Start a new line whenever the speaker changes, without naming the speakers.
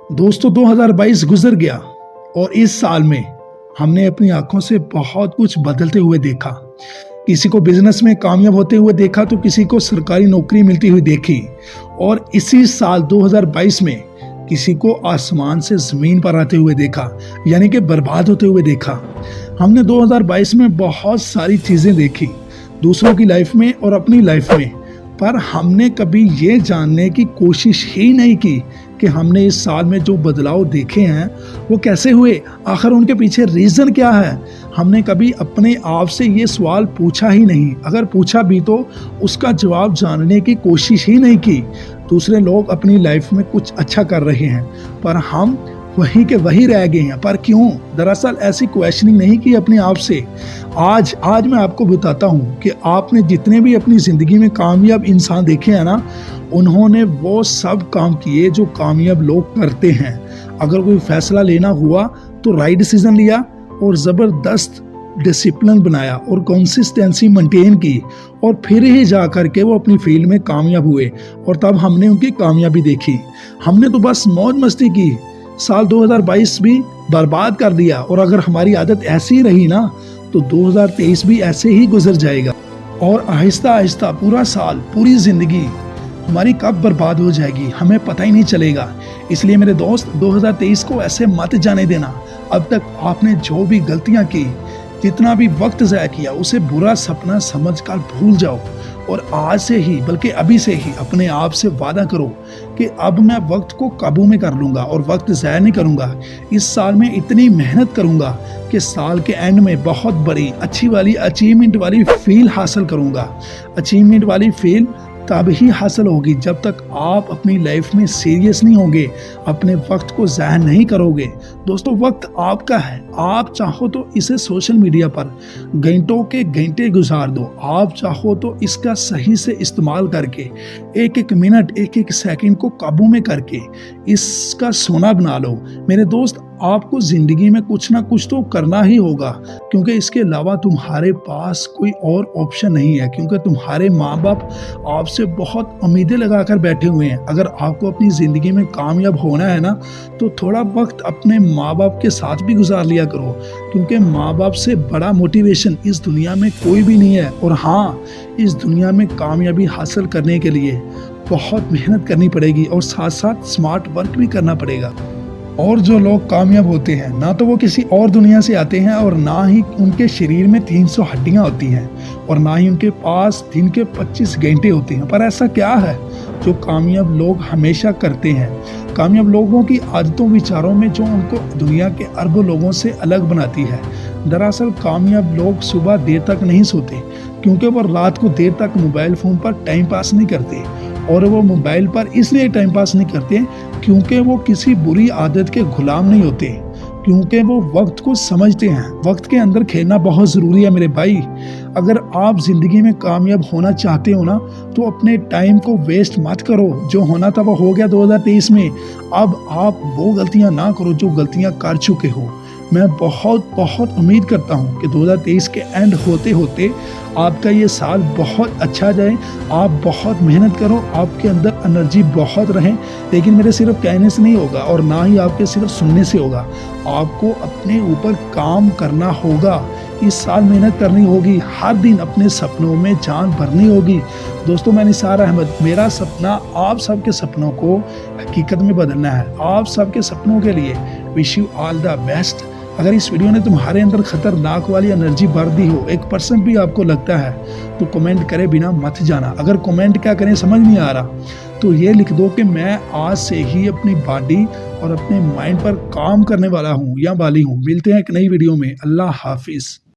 दोस्तों 2022 गुजर गया और इस साल में हमने अपनी आंखों से बहुत कुछ बदलते हुए देखा। किसी को बिजनेस में कामयाब होते हुए देखा तो किसी को सरकारी नौकरी मिलती हुई देखी और इसी साल 2022 में किसी को आसमान से जमीन पर आते हुए देखा, यानी कि बर्बाद होते हुए देखा। हमने 2022 में बहुत सारी चीजें देखी दूसरों की लाइफ में और अपनी लाइफ में, पर हमने कभी ये जानने की कोशिश ही नहीं की कि हमने इस साल में जो बदलाव देखे हैं वो कैसे हुए, आखिर उनके पीछे रीज़न क्या है। हमने कभी अपने आप से ये सवाल पूछा ही नहीं, अगर पूछा भी तो उसका जवाब जानने की कोशिश ही नहीं की। दूसरे लोग अपनी लाइफ में कुछ अच्छा कर रहे हैं पर हम वहीं के वहीं रह गए हैं, पर क्यों? दरअसल ऐसी क्वेश्चनिंग नहीं की अपने आप से। आज मैं आपको बताता हूँ कि आपने जितने भी अपनी ज़िंदगी में कामयाब इंसान देखे हैं ना, उन्होंने वो सब काम किए जो कामयाब लोग करते हैं। अगर कोई फैसला लेना हुआ तो राइट डिसीजन लिया और ज़बरदस्त डिसिप्लिन बनाया और कंसिस्टेंसी मेंटेन की और फिर ही जा कर के वो अपनी फील्ड में कामयाब हुए और तब हमने उनकी कामयाबी देखी। हमने तो बस मौज मस्ती की, साल 2022 भी बर्बाद कर दिया और अगर हमारी आदत ऐसी ही रही ना तो 2023 भी ऐसे ही गुजर जाएगा और आहिस्ता आहिस्ता पूरा साल, पूरी ज़िंदगी हमारी कब बर्बाद हो जाएगी हमें पता ही नहीं चलेगा। इसलिए मेरे दोस्त 2023 को ऐसे मत जाने देना। अब तक आपने जो भी गलतियां की, जितना भी वक्त ज़ाया किया, उसे बुरा सपना समझकर भूल जाओ और आज से ही, बल्कि अभी से ही अपने आप से वादा करो कि अब मैं वक्त को काबू में कर लूँगा और वक्त ज़ाया नहीं करूँगा। इस साल में इतनी मेहनत करूँगा कि साल के एंड में बहुत बड़ी अच्छी वाली अचीवमेंट वाली फील हासिल करूँगा। अचीवमेंट वाली फील तब ही हासिल होगी जब तक आप अपनी लाइफ में सीरियस नहीं होंगे, अपने वक्त को ज़ाया नहीं करोगे। दोस्तों वक्त आपका है, आप चाहो तो इसे सोशल मीडिया पर घंटों के घंटे गुजार दो, आप चाहो तो इसका सही से इस्तेमाल करके एक एक मिनट, एक एक सेकंड को काबू में करके इसका सोना बना लो। मेरे दोस्त आपको ज़िंदगी में कुछ ना कुछ तो करना ही होगा, क्योंकि इसके अलावा तुम्हारे पास कोई और ऑप्शन नहीं है, क्योंकि तुम्हारे माँ बाप आपसे बहुत उम्मीदें लगा कर बैठे हुए हैं। अगर आपको अपनी ज़िंदगी में कामयाब होना है ना तो थोड़ा वक्त अपने माँ बाप के साथ भी गुजार लिया करो, क्योंकि माँ बाप से बड़ा मोटिवेशन इस दुनिया में कोई भी नहीं है। और हाँ, इस दुनिया में कामयाबी हासिल करने के लिए बहुत मेहनत करनी पड़ेगी और साथ साथ स्मार्ट वर्क भी करना पड़ेगा। और जो लोग कामयाब होते हैं ना तो वो किसी और दुनिया से आते हैं और ना ही उनके शरीर में 300 हड्डियां होती हैं और ना ही उनके पास दिन के 25 घंटे होते हैं। पर ऐसा क्या है जो कामयाब लोग हमेशा करते हैं? कामयाब लोगों की आदतों विचारों में जो उनको दुनिया के अरबों लोगों से अलग बनाती है। दरअसल कामयाब लोग सुबह देर तक नहीं सोते, क्योंकि वो रात को देर तक मोबाइल फ़ोन पर टाइम पास नहीं करते। और वो मोबाइल पर इसलिए टाइम पास नहीं करते क्योंकि वो किसी बुरी आदत के गुलाम नहीं होते, क्योंकि वो वक्त को समझते हैं। वक्त के अंदर खेलना बहुत ज़रूरी है मेरे भाई। अगर आप ज़िंदगी में कामयाब होना चाहते हो ना तो अपने टाइम को वेस्ट मत करो। जो होना था वो हो गया 2023 में, अब आप वो गलतियां ना करो जो गलतियां कर चुके हो। मैं बहुत उम्मीद करता हूँ कि 2023 के एंड होते होते आपका ये साल बहुत अच्छा जाए। आप बहुत मेहनत करो, आपके अंदर एनर्जी बहुत रहे, लेकिन मेरे सिर्फ कहने से नहीं होगा और ना ही आपके सिर्फ सुनने से होगा। आपको अपने ऊपर काम करना होगा। इस साल मेहनत करनी होगी, हर दिन अपने सपनों में जान भरनी होगी। दोस्तों मैं निसार अहमद, मेरा सपना आप सबके सपनों को हकीकत में बदलना है। आप सबके सपनों के लिए wish you all the best. अगर इस वीडियो ने तुम्हारे अंदर खतरनाक वाली एनर्जी भर दी हो, 1% भी आपको लगता है, तो कमेंट करे बिना मत जाना। अगर कमेंट क्या करें समझ नहीं आ रहा तो ये लिख दो कि मैं आज से ही अपनी बॉडी और अपने माइंड पर काम करने वाला हूँ या वाली हूँ। मिलते हैं एक नई वीडियो में। अल्लाह हाफिज़।